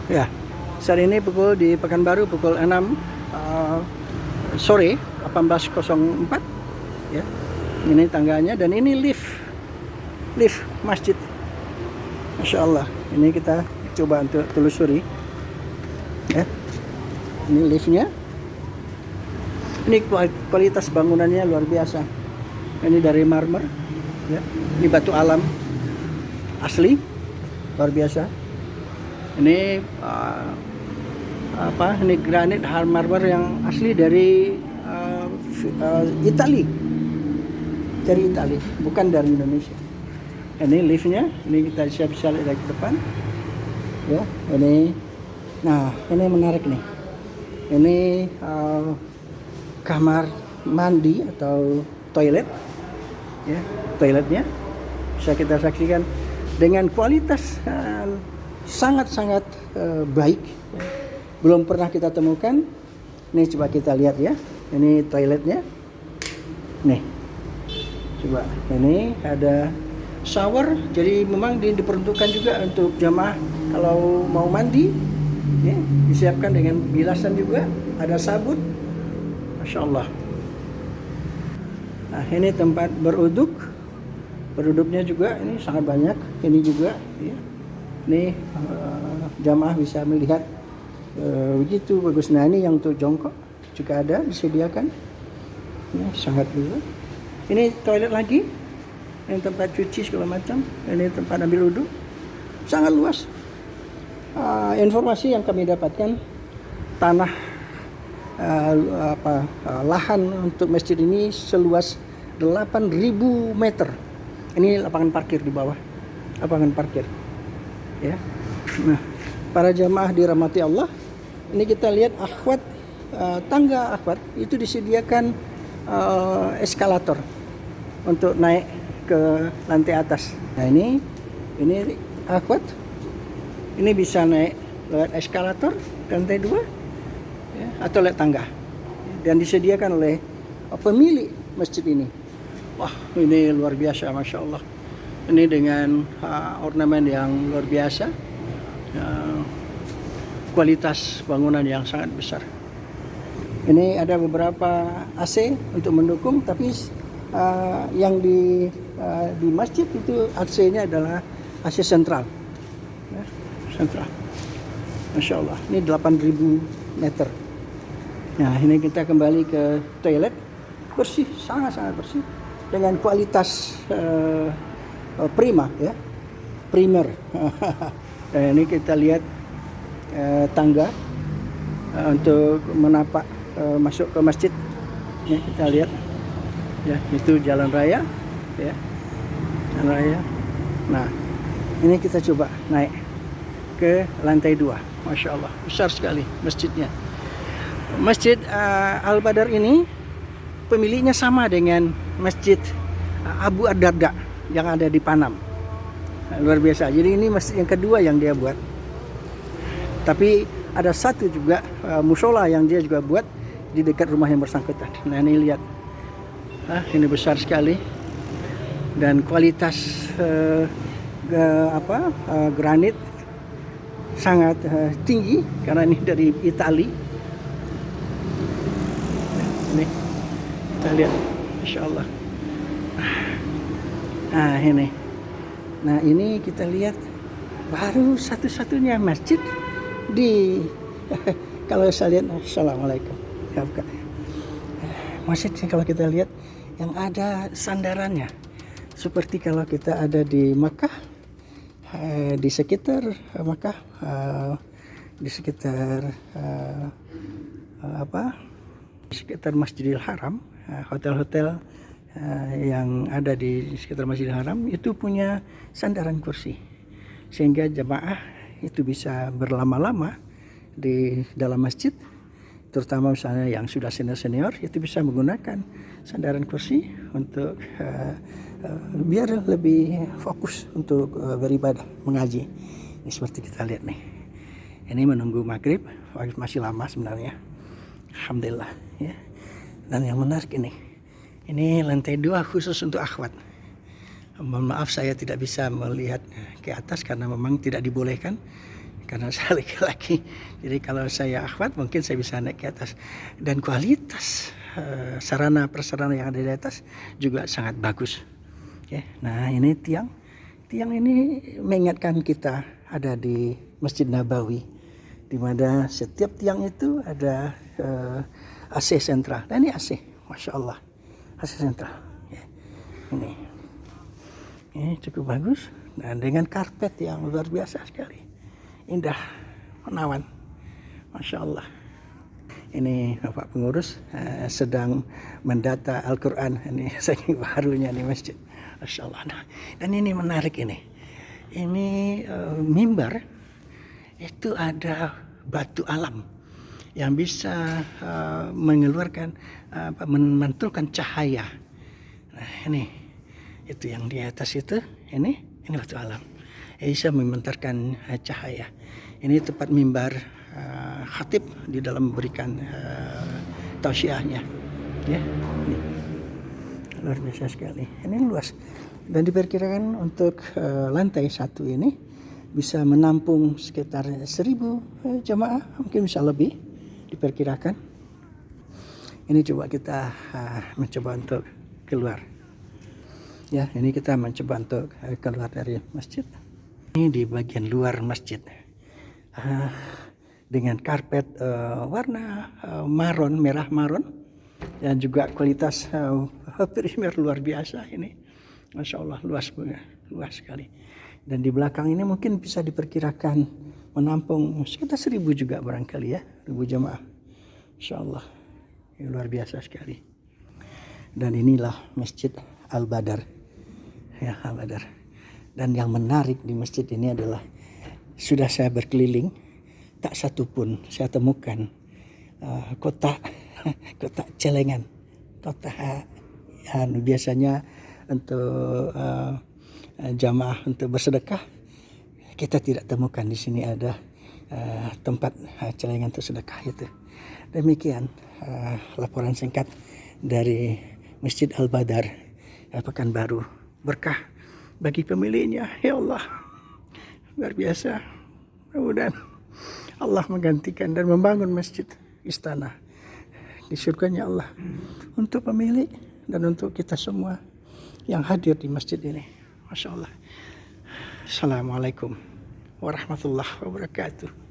Ya, saat ini di Pekanbaru pukul 6 sore 18.04 ya. Ini tangganya dan ini lift masjid. Masya Allah. Ini kita coba untuk telusuri ya. Ini liftnya. Ini kualitas bangunannya luar biasa. Ini dari marmer ya. Ini batu alam asli luar biasa. Ini ini granit marmer yang asli dari Itali, bukan dari Indonesia. Ini liftnya, ini kita siap-siap dari depan, ya. Ini menarik nih. Ini kamar mandi atau toilet, ya. Toiletnya bisa kita saksikan dengan kualitas sangat-sangat baik, belum pernah kita temukan. Nih coba kita lihat ya, ini toiletnya nih, coba ini ada shower, jadi memang diperuntukkan juga untuk jamaah kalau mau mandi ya, disiapkan dengan bilasan juga, ada sabun. Masya Allah. Nah ini tempat beruduknya juga ini sangat banyak, ini juga ya. Ini jamaah bisa melihat begitu bagus. Nah ini yang untuk jongkok juga ada disediakan ya, sangat bagus. Ini toilet lagi, ini tempat cuci segala macam, ini tempat ambil wudhu, sangat luas. Informasi yang kami dapatkan, tanah lahan untuk masjid ini seluas 8.000 meter. Ini lapangan parkir di bawah, lapangan parkir. Ya, nah para jamaah dirahmati Allah, ini kita lihat akhwat, tangga akhwat itu disediakan eskalator untuk naik ke lantai atas. Nah ini akhwat, ini bisa naik lewat eskalator ke lantai 2 ya, atau lewat tangga, dan disediakan oleh pemilik masjid ini. Wah ini luar biasa, Masya Allah. Ini dengan ornamen yang luar biasa, kualitas bangunan yang sangat besar. Ini ada beberapa AC untuk mendukung, tapi yang di masjid itu AC-nya adalah AC sentral, ya, sentral. Masya Allah. Ini 8.000 meter. Nah ini kita kembali ke toilet, bersih, sangat-sangat bersih dengan kualitas prima ya, primer. Dan ini kita lihat tangga untuk menapak masuk ke masjid ya, kita lihat ya, itu jalan raya ya, jalan raya. Nah ini kita coba naik ke lantai 2. Masya Allah, besar sekali masjidnya. Masjid Al-Badar ini pemiliknya sama dengan masjid Abu Ad-Darda yang ada di Panam. Nah, luar biasa. Jadi ini masjid yang kedua yang dia buat. Tapi ada satu juga musola yang dia juga buat di dekat rumah yang bersangkutan. Nah ini lihat, ini besar sekali dan kualitas granit sangat tinggi karena ini dari Itali. Ini kita lihat, Insya Allah. Nah ini kita lihat baru satu-satunya masjid di kalau saya lihat, assalamualaikum, masjid kalau kita lihat yang ada sandarannya seperti kalau kita ada di Makkah, di sekitar Makkah, di sekitar di sekitar Masjidil Haram, hotel-hotel yang ada di sekitar Masjidil Haram itu punya sandaran kursi, sehingga jemaah itu bisa berlama-lama di dalam masjid, terutama misalnya yang sudah senior itu bisa menggunakan sandaran kursi untuk biar lebih fokus untuk beribadah, mengaji. Ini seperti kita lihat nih, ini menunggu maghrib, masih lama sebenarnya, alhamdulillah ya. Dan yang menarik ini lantai 2 khusus untuk akhwat. Mohon maaf saya tidak bisa melihat ke atas karena memang tidak dibolehkan karena saya laki-laki. Jadi kalau saya akhwat mungkin saya bisa naik ke atas, dan kualitas sarana prasarana yang ada di atas juga sangat bagus. Oke, nah ini tiang ini mengingatkan kita ada di Masjid Nabawi, di mana setiap tiang itu ada AC sentral. Dan ini AC, masya Allah, AC sentral. Ya, ini cukup bagus, dan dengan karpet yang luar biasa sekali, indah, menawan, masya Allah. Ini Bapak pengurus sedang mendata Al-Quran. Ini saking barunya nih masjid, masya Allah. Nah, dan ini menarik ini mimbar itu ada batu alam yang bisa mengeluarkan memantulkan cahaya. Nah ini itu yang di atas itu, ini batu alam bisa memantarkan cahaya. Ini tempat mimbar khatib di dalam memberikan tausiahnya, ya. Ini luar biasa sekali, ini luas, dan diperkirakan untuk lantai 1 ini bisa menampung sekitar 1000 jemaah, mungkin bisa lebih diperkirakan. Ini coba kita mencoba untuk keluar, ya. Ini kita mencoba untuk keluar dari masjid. Ini di bagian luar masjid, dengan karpet warna merah maron, dan juga kualitas primer luar biasa. Ini masya Allah luas sekali. Dan di belakang ini mungkin bisa diperkirakan menampung sekitar 1000 juga barangkali, ya, 1000 jemaah. Masya Allah, ini luar biasa sekali. Dan inilah Masjid Al-Badar, ya, Al-Badar. Dan yang menarik di masjid ini adalah sudah saya berkeliling, tak satu pun saya temukan kotak celengan, kotak biasanya untuk jamaah untuk bersedekah. Kita tidak temukan di sini ada tempat celengan untuk sedekah itu. Demikian laporan singkat dari Masjid Al-Badar Pekanbaru. Berkah bagi pemiliknya, ya Allah, luar biasa. Mudah-mudahan Allah menggantikan dan membangun masjid istana di surganya Allah untuk pemilik dan untuk kita semua yang hadir di masjid ini. Masya Allah. Assalamualaikum warahmatullahi wabarakatuh.